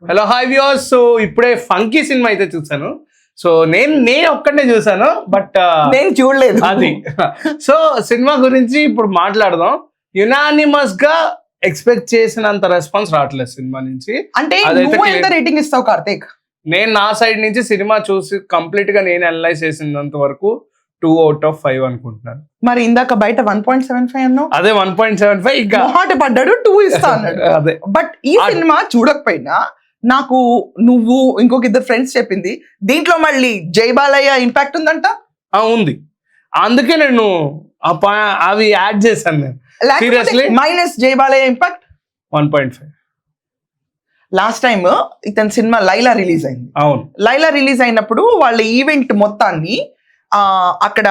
Hello hi viewers. So ఇప్పుడే funky cinema అయితే చూసాను. సో నేను ఒక్కడే చూసాను, బట్ నేను చూడలేదు అది. సో సినిమా గురించి ఇప్పుడు మాట్లాడదాం. యునానిమస్ గా ఎక్స్పెక్ట్ చేసినంత రెస్పాన్స్ రావట్లేదు సినిమా నుంచి. అంటే నువ్వు ఎంత రేటింగ్ ఇస్తావు కార్తీక్? నేను నా సైడ్ నుంచి సినిమా చూసి కంప్లీట్ గా నేను అనలైజ్ చేసినంత వరకు 2/5 అనుకుంటున్నాను. మరి ఇందాక బయట 1.75 అన్నావు. అదే 1.75 ఇంకా మాట పడ్డాడు 2 ఇస్తా అన్నాడు. అదే. బట్ ఈ సినిమా చూడకపోయినా నాకు నువ్వు ఇంకొక ఇద్దరు ఫ్రెండ్స్ చెప్పింది దీంట్లో మళ్ళీ జై బాలయ్య ఇంపాక్ట్ ఉందంట. ఉంది, అందుకే నేను అవి యాడ్ చేశాను. నేను సీరియస్లీ మైనస్ జై బాలయ్య ఇంపాక్ట్ 1.5. లాస్ట్ టైం ఇతని సినిమా లైలా రిలీజ్ అయింది. అవును, లైలా రిలీజ్ అయినప్పుడు వాళ్ళ ఈవెంట్ మొత్తాన్ని అక్కడ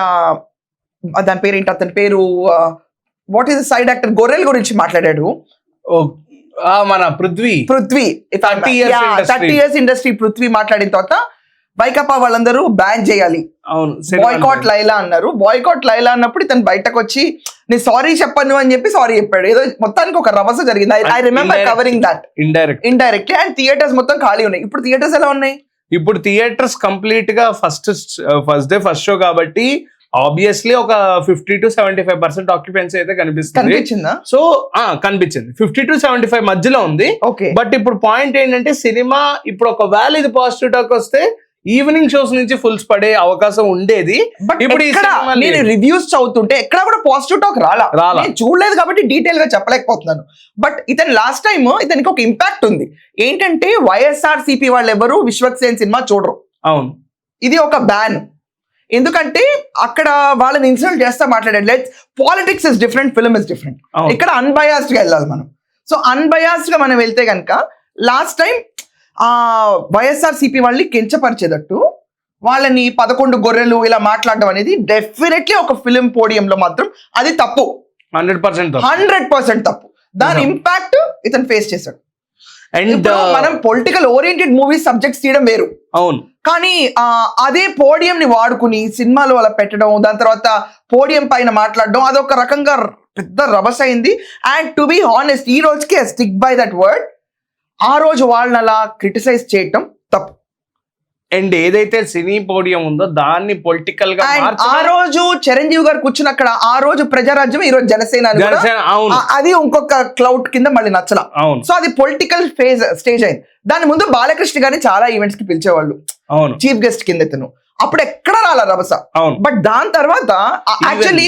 దాని పేరేంటి, అతని పేరు వాట్ ఈస్ సైడ్ యాక్టర్ గొర్రెల గురించి మాట్లాడాడు. మన పృథ్వీ 30 years ఇండస్ట్రీ పృథ్వీ మాట్లాడిన తర్వాత వైకాపా వాళ్ళందరూ బ్యాన్ చేయాలి, బాయ్కాట్ లైలా అన్నారు. బాయ్కాట్ లైలా అన్నప్పుడు ఇతను బయటకు వచ్చి నేను సారీ చెప్పను అని చెప్పి సారీ చెప్పాడు. ఏదో మొత్తానికి ఒక రభస జరిగింది. I remember covering that indirectly. And theatres మొత్తం ఖాళీ ఉన్నాయి. ఇప్పుడు థియేటర్స్ ఎలా ఉన్నాయి? ఇప్పుడు థియేటర్స్ కంప్లీట్ గా ఫస్ట్ డే ఫస్ట్ షో కాబట్టి ఆబ్వియస్లీ ఒక 50 to 75% ఆక్యుపెన్సీ అయితే కనిపిస్తుంది. సో కనిపించింది 50 to 75 మధ్యలో ఉంది. బట్ ఇప్పుడు పాయింట్ ఏంటంటే సినిమా ఇప్పుడు ఒకవేళ ఇది పాజిటివ్ టాక్ వస్తే ఈవినింగ్ షోస్ నుంచి ఫుల్స్ పడే అవకాశం ఉండేది. బట్ ఇప్పుడు నేను రివ్యూస్ చదువుతుంటే ఎక్కడ కూడా పాజిటివ్ టాక్ రాలా. నేను చూడలేదు కాబట్టి డీటెయిల్ గా చెప్పలేకపోతున్నాను. బట్ ఇతను లాస్ట్ టైం ఇతనికి ఒక ఇంపాక్ట్ ఉంది. ఏంటంటే వైఎస్ఆర్సీపీ వాళ్ళు ఎవరు విశ్వక్సేన్ సినిమా చూడరు. అవును, ఇది ఒక బ్యాన్. ఎందుకంటే అక్కడ వాళ్ళని ఇన్సల్ట్ చేస్తా మాట్లాడాడు. Let's politics is different, film is different. ఇక్కడ అన్బయాస్డ్ గా వెళ్ళాలి మనం. సో అన్బయాస్డ్ గా మనం వెళ్తే కనుక లాస్ట్ టైం వైఎస్ఆర్సీపీ వాళ్ళని కించపరిచేటట్టు వాళ్ళని 11 గొర్రెలు ఇలా మాట్లాడడం అనేది డెఫినెట్లీ ఒక ఫిలిం పోడియంలో మాత్రం అది తప్పు. 100% తప్పు. దాని ఇంపాక్ట్ ఇతను ఫేస్ చేశాడు. అండ్ మనం పొలిటికల్ ఓరియంటెడ్ మూవీస్ సబ్జెక్ట్స్ తీయడం వేరు. అవును, కానీ అదే పోడియం ని వాడుకుని సినిమాలో అలా పెట్టడం, దాని తర్వాత పోడియం పైన మాట్లాడడం అదొక రకంగా పెద్ద రభస అయింది. అండ్ టు బి హానెస్ట్ ఈ రోజుకి స్టిక్ బై దట్ వర్డ్. ఆ రోజు వాళ్ళని అలా క్రిటిసైజ్ చేయటం తప్పు. అండ్ ఏదైతే సినీ పోడియం ఉందో దాన్ని పొలిటికల్ గా ఆ రోజు చిరంజీవి గారు కూర్చుని అక్కడ ఆ రోజు ప్రజారాజ్యం, ఈ రోజు జనసేన అది ఇంకొక క్లౌడ్ కింద మళ్ళీ నచ్చల. సో అది పొలిటికల్ స్టేజ్ అయింది. దాని ముందు బాలకృష్ణ గారిని చాలా ఈవెంట్స్ కి పిలిచేవాళ్ళు చీఫ్ గెస్ట్ కింద. ఇతను అప్పుడు ఎక్కడ రాల రభస. బట్ దాని తర్వాత యాక్చువల్లీ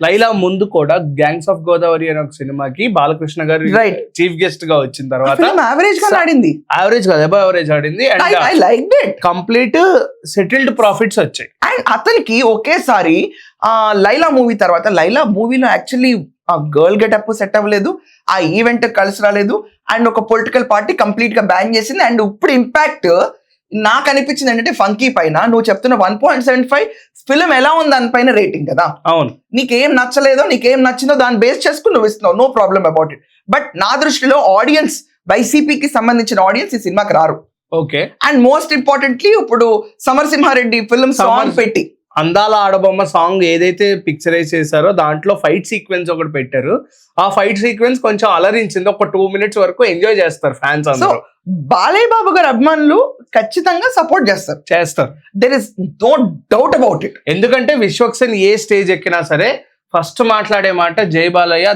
లైలా ముందు కూడా గ్యాంగ్స్ ఆఫ్ గోదావరి అనే ఒక సినిమాకి బాలకృష్ణ గారు చీఫ్ గెస్ట్ గా వచ్చిన తర్వాత యావరేజ్ గా ఆడింది. యావరేజ్ కాదు, అబౌవ్ యావరేజ్ ఆడింది. అండ్ కంప్లీట్ సెటిల్డ్ ప్రాఫిట్స్ వచ్చాయి. అండ్ అతనికి ఒకేసారి లైలా మూవీ తర్వాత లైలా మూవీలో యాక్చువల్లీ ఆ గర్ల్ గెటప్ సెట్ అవ్వలేదు, ఆ ఈవెంట్ కలిసి రాలేదు. అండ్ ఒక పొలిటికల్ పార్టీ కంప్లీట్ గా బ్యాన్ చేసింది. అండ్ ఇప్పుడు ఇంపాక్ట్ నాకు అనిపించింది ఏంటంటే ఫంకీ పైన నువ్వు చెప్తున్న 1.75 ఫిల్మ్ ఎలా ఉంది దానిపైన రేటింగ్ కదా. అవును, నీకేం నచ్చలేదో నీకేం నచ్చిందో దాన్ని బేస్ చేసుకుని నువ్వు ఇస్తున్నావు, no problem about it. But నా దృష్టిలో ఆడియన్స్, వైసీపీకి సంబంధించిన ఆడియన్స్ ఈ సినిమాకి రారు. ఓకే. అండ్ మోస్ట్ ఇంపార్టెంట్లీ ఇప్పుడు సమరసింహారెడ్డి ఫిల్మ్ సాంగ్ పెట్టి అందాల ఆడబొమ్మ సాంగ్ ఏదైతే పిక్చరైజ్ చేశారో దాంట్లో ఫైట్ సీక్వెన్స్ ఒకటి పెట్టారు. ఆ ఫైట్ సీక్వెన్స్ కొంచెం అలరించింది. ఒక 2 minutes వరకు ఎంజాయ్ చేస్తారు ఫ్యాన్స్ అందరూ. బాలయ్య బాబు గారి అభిమానులు ఖచ్చితంగా సపోర్ట్ చేస్తారు. There is no doubt about it. ఎందుకంటే విశ్వక్సేన్ ఏ స్టేజ్ ఎక్కినా సరే ఫస్ట్ మాట్లాడే మాట జై బాలయ్య,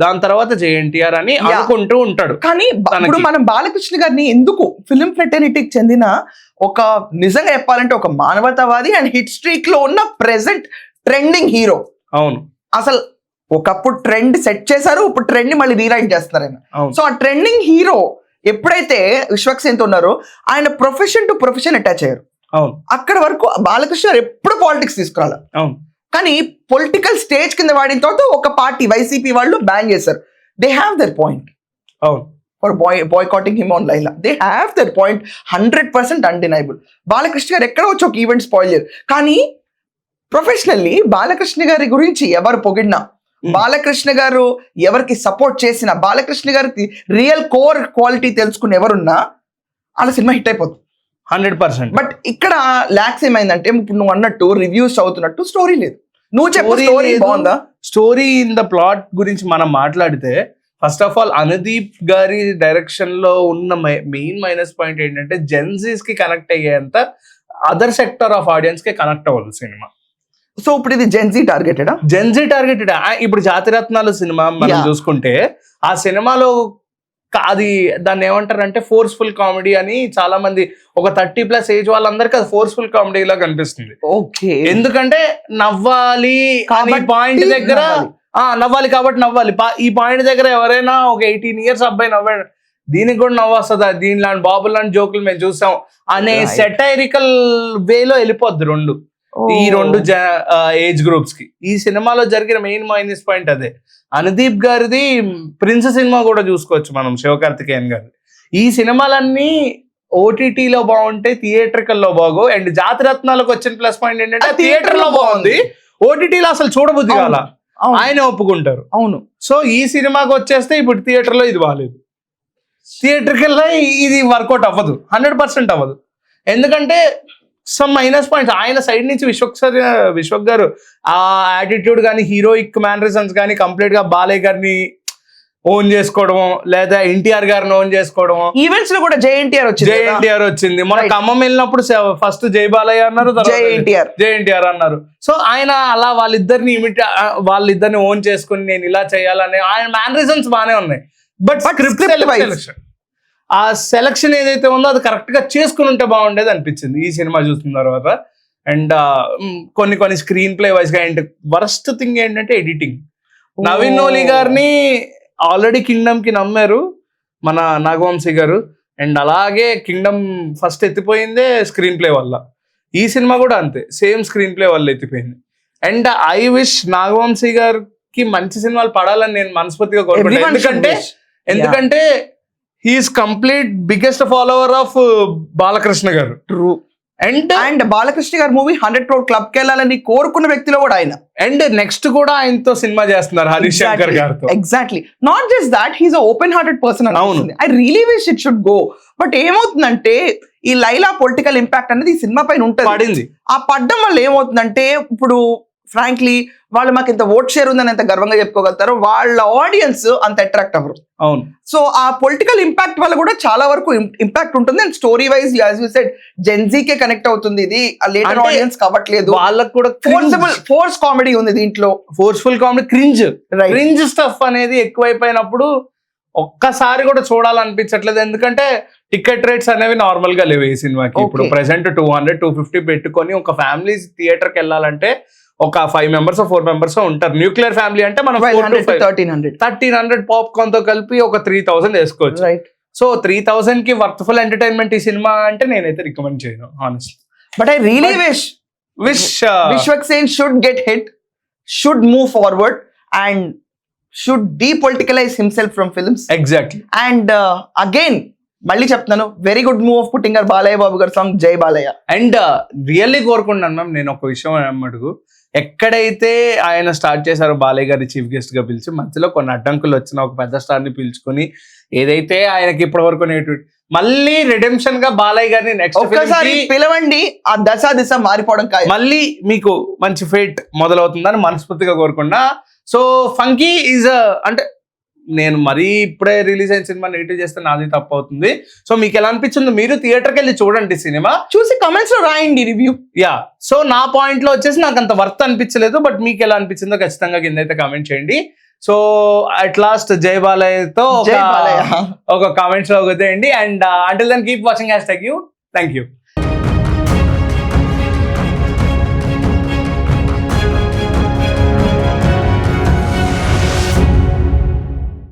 దాని తర్వాత జై ఎన్టీఆర్ అని అనుకుంటూ ఉంటాడు. కానీ ఇప్పుడు మనం బాలకృష్ణ గారిని ఎందుకు ఫిలిం ఫ్రెటర్నిటీకి చెందిన ఒక నిజంగా చెప్పాలంటే ఒక మానవతావాది అండ్ హిట్ స్ట్రీక్ లో ఉన్న ప్రెసెంట్ ట్రెండింగ్ హీరో. అవును, అసలు ఒకప్పుడు ట్రెండ్ సెట్ చేశారు, ఇప్పుడు ట్రెండ్ ని మళ్ళీ రీరైట్ చేస్తారు ఆయన. సో ఆ ట్రెండింగ్ హీరో ఎప్పుడైతే విశ్వక్సేన్ ఉన్నారో ఆయన ప్రొఫెషన్ టు ప్రొఫెషన్ అటాచ్ అయ్యారు. అక్కడ వరకు బాలకృష్ణ గారు ఎప్పుడు పాలిటిక్స్ తీసుకురాలి. కానీ పొలిటికల్ స్టేజ్ కింద వాడిన తర్వాత ఒక పార్టీ వైసీపీ వాళ్ళు బ్యాన్ చేశారు. They have their point for boycotting him on Laila. They have their point 100% undeniable. Balakrishna గారు ఎక్కడ వచ్చి ఒక ఈవెంట్ స్పాయిల్ చేయరు. కానీ ప్రొఫెషనల్లీ బాలకృష్ణ గారి గురించి ఎవరు పొగిడినా, బాలకృష్ణ గారు ఎవరికి సపోర్ట్ చేసిన, బాలకృష్ణ గారికి రియల్ కోర్ క్వాలిటీ తెలుసుకుని ఎవరున్నా వాళ్ళ సినిమా హిట్ అయిపోతుంది 100%. బట్ ఇక్కడ ల్యాక్స్ ఏమైందంటే ఇప్పుడు నువ్వు అన్నట్టు రివ్యూస్ అవుతున్నట్టు స్టోరీ లేదు. నువ్వు చెప్పు, స్టోరీ బాగుందా? స్టోరీ ఇన్ ద ప్లాట్ గురించి మనం మాట్లాడితే ఫస్ట్ ఆఫ్ ఆల్ అనుదీప్ గారి డైరెక్షన్ లో ఉన్న మెయిన్ మైనస్ పాయింట్ ఏంటంటే జెన్జీస్ కి కనెక్ట్ అయ్యేంత అదర్ సెక్టర్ ఆఫ్ ఆడియన్స్ కి కనెక్ట్ అవ్వదు సినిమా. సో ఇప్పుడు ఇది జెన్జీ టార్గెటెడ్ ఇప్పుడు జాతిరత్నాలు సినిమా మనం చూసుకుంటే ఆ సినిమాలో అది దాన్ని ఏమంటారంటే ఫోర్స్ఫుల్ కామెడీ అని చాలా మంది ఒక 30+ ఏజ్ వాళ్ళందరికీ అది ఫోర్స్ఫుల్ కామెడీ లా కనిపిస్తుంది. ఓకే, ఎందుకంటే నవ్వాలి పాయింట్ దగ్గర నవ్వాలి కాబట్టి నవ్వాలి. ఈ పాయింట్ దగ్గర ఎవరైనా ఒక 18 years అబ్బాయి నవ్వాడు, దీనికి కూడా నవ్వు వస్తుందా, దీని లాంటి బాబు లాంటి జోకులు మేము చూసాం అనే సెటైరికల్ వేలో వెళ్ళిపోద్ది ఈ రెండు ఏజ్ గ్రూప్స్ కి. ఈ సినిమాలో జరిగిన మెయిన్ మైనస్ పాయింట్ అదే. అనుదీప్ గారిది ప్రిన్స్ సినిమా కూడా చూసుకోవచ్చు మనం, శివకార్తికేయన్ గారి. ఈ సినిమాలన్నీ ఓటీటీలో బాగుంటాయి, థియేట్రికల్లో బాగో. అండ్ జాతిరత్నాలకు వచ్చిన ప్లస్ పాయింట్ ఏంటంటే థియేటర్ లో బాగుంది, ఓటీటీలో అసలు చూడబుద్ధి కాల, ఆయన ఒప్పుకుంటారు. అవును. సో ఈ సినిమాకి వచ్చేస్తే ఇప్పుడు థియేటర్ లో ఇది బాగాలేదు, థియేటర్కి ఇది వర్కౌట్ అవ్వదు, 100% అవ్వదు. ఎందుకంటే సమ్ మైనస్ పాయింట్స్ ఆయన సైడ్ నుంచి విశ్వక్ గారు ఆ యాటిట్యూడ్ కానీ హీరోయిక్ మ్యానరిజమ్స్ కానీ కంప్లీట్ గా బాలయ్య గారిని ఓన్ చేసుకోవడము, లేదా ఎన్టీఆర్ గారిని ఓన్ చేసుకోవడము. ఈవెంట్స్ లో కూడా జేఎన్టీఆర్ వచ్చింది. మన ఖమ్మం వెళ్ళినప్పుడు ఫస్ట్ జై బాలయ్య అన్నారు, జేఎన్టీఆర్ అన్నారు. సో ఆయన అలా వాళ్ళిద్దరిని ఓన్ చేసుకుని నేను ఇలా చేయాలని ఆయన మ్యానరిజమ్స్ బాగానే ఉన్నాయి. బట్ స్క్రిప్ట్ సెలక్షన్, ఆ సెలక్షన్ ఏదైతే ఉందో అది కరెక్ట్ గా చేసుకుని ఉంటే బాగుండేది అనిపించింది ఈ సినిమా చూసిన తర్వాత. అండ్ కొన్ని స్క్రీన్ ప్లే వైజ్ గా. అండ్ వరస్ట్ థింగ్ ఏంటంటే ఎడిటింగ్. నవీన్ నోలి గారిని ఆల్రెడీ కింగ్డమ్ కి నమ్మారు మన నాగవంశీ గారు, అండ్ అలాగే కింగ్డమ్ ఫస్ట్ ఎత్తిపోయిందే స్క్రీన్ ప్లే వల్ల. ఈ సినిమా కూడా అంతే, సేమ్ స్క్రీన్ ప్లే వల్ల ఎత్తిపోయింది. అండ్ ఐ విష్ నాగవంశీ గారికి మంచి సినిమాలు పడాలని నేను మనస్ఫూర్తిగా కోరుకుంటాను. ఎందుకంటే he's complete biggest follower of Balakrishna garu. True. And Balakrishna గారు మూవీ 100 crore క్లబ్ కి వెళ్ళాలని కోరుకున్న వ్యక్తిలో కూడా ఆయన. అండ్ నెక్స్ట్ కూడా ఆయనతో సినిమా చేస్తున్నారు హరీష్ శంకర్ గారితో. Exactly. Not just that, he's open hearted person. I really wish it should go. But ఏమవుతుందంటే ఈ లైలా పొలిటికల్ ఇంపాక్ట్ అనేది ఈ సినిమా పైన ఉంటుంది. ఆ పడ్డం వల్ల ఏమవుతుందంటే ఇప్పుడు ఫ్రాంక్లీ వాళ్ళు మాకు ఇంత ఓట్ షేర్ ఉందని ఎంత గర్వంగా చెప్పుకోగలుగుతారు, వాళ్ళ ఆడియన్స్ అంత అట్రాక్ట్ అవ్వరు. అవును. సో ఆ పొలిటికల్ ఇంపాక్ట్ వల్ల కూడా చాలా వరకు ఇంపాక్ట్ ఉంటుంది. And story wise as you said జెన్జీకే కనెక్ట్ అవుతుంది. ఇది ఆ లేటర్ ఆడియన్స్ కావట్లేదు, వాళ్ళకి కూడా ఫోర్స్ కామెడీ ఉంది దీంట్లో, ఫోర్స్ఫుల్ కామెడీ, క్రింజ్ స్టఫ్ అనేది ఎక్కువైపోయినప్పుడు ఒక్కసారి కూడా చూడాలనిపించట్లేదు. ఎందుకంటే టికెట్ రేట్స్ అనేవి నార్మల్ గా లేవు ఈ సినిమాకి. ఇప్పుడు ప్రెసెంట్ 200-250 పెట్టుకొని ఒక ఫ్యామిలీ థియేటర్ కి వెళ్ళాలంటే ఒక 5 members 4 members ఉంటారు. న్యూక్లియర్ ఫ్యామిలీ అంటే మనం 1300 పాప్కార్న్ తో కలిపి ఒక 3000 వేసుకోవచ్చు. సో 3000 కి వర్త్ఫుల్ ఎంటర్టైన్మెంట్ ఈ సినిమా అంటే నేనైతే రికమెండ్ చేయను honestly. But I really wish Vishwak Sen should get hit, should move forward and should depoliticize himself from films. Exactly. And again మళ్ళీ చెప్తున్నాను, very good move of putting Balayya Babu గారి song Jai Balayya. And really కోరుకుంటున్నాను ma'am, నేను ఒక విషయం అడుగు, ఎక్కడైతే ఆయన స్టార్ట్ చేశారో బాలయ్య గారి చీఫ్ గెస్ట్ గా పిలిచి మధ్యలో కొన్ని అడ్డంకులు వచ్చిన ఒక పెద్ద స్టార్ ని పిలుచుకొని ఏదైతే ఆయనకి ఇప్పటి వరకు మళ్ళీ రిడెంప్షన్ గా బాలయ్య గారిని నెక్స్ట్ పిలవండి, ఆ దిశ మారిపోవడం మళ్ళీ మీకు మంచి ఫేట్ మొదలవుతుందని మనస్ఫూర్తిగా కోరుకున్నా. సో ఫంకీ ఈజ్ అంటే నేను మరీ ఇప్పుడే రిలీజ్ అయిన సినిమా నెగిటివ్ చేస్తే నాది తప్పు అవుతుంది. సో మీకు ఎలా అనిపించింది, మీరు థియేటర్కి వెళ్ళి చూడండి సినిమా, చూసి కమెంట్స్ లో రాయండి రివ్యూ. సో నా పాయింట్ లో వచ్చేసి నాకు అంత వర్త్ అనిపించలేదు, బట్ మీకు ఎలా అనిపించిందో ఖచ్చితంగా కింద అయితే కామెంట్ చేయండి. సో అట్ లాస్ట్ జై బాలయ్యతో ఒక కామెంట్స్ లో వదిలేయండి. And until then keep watching #you. Thank you.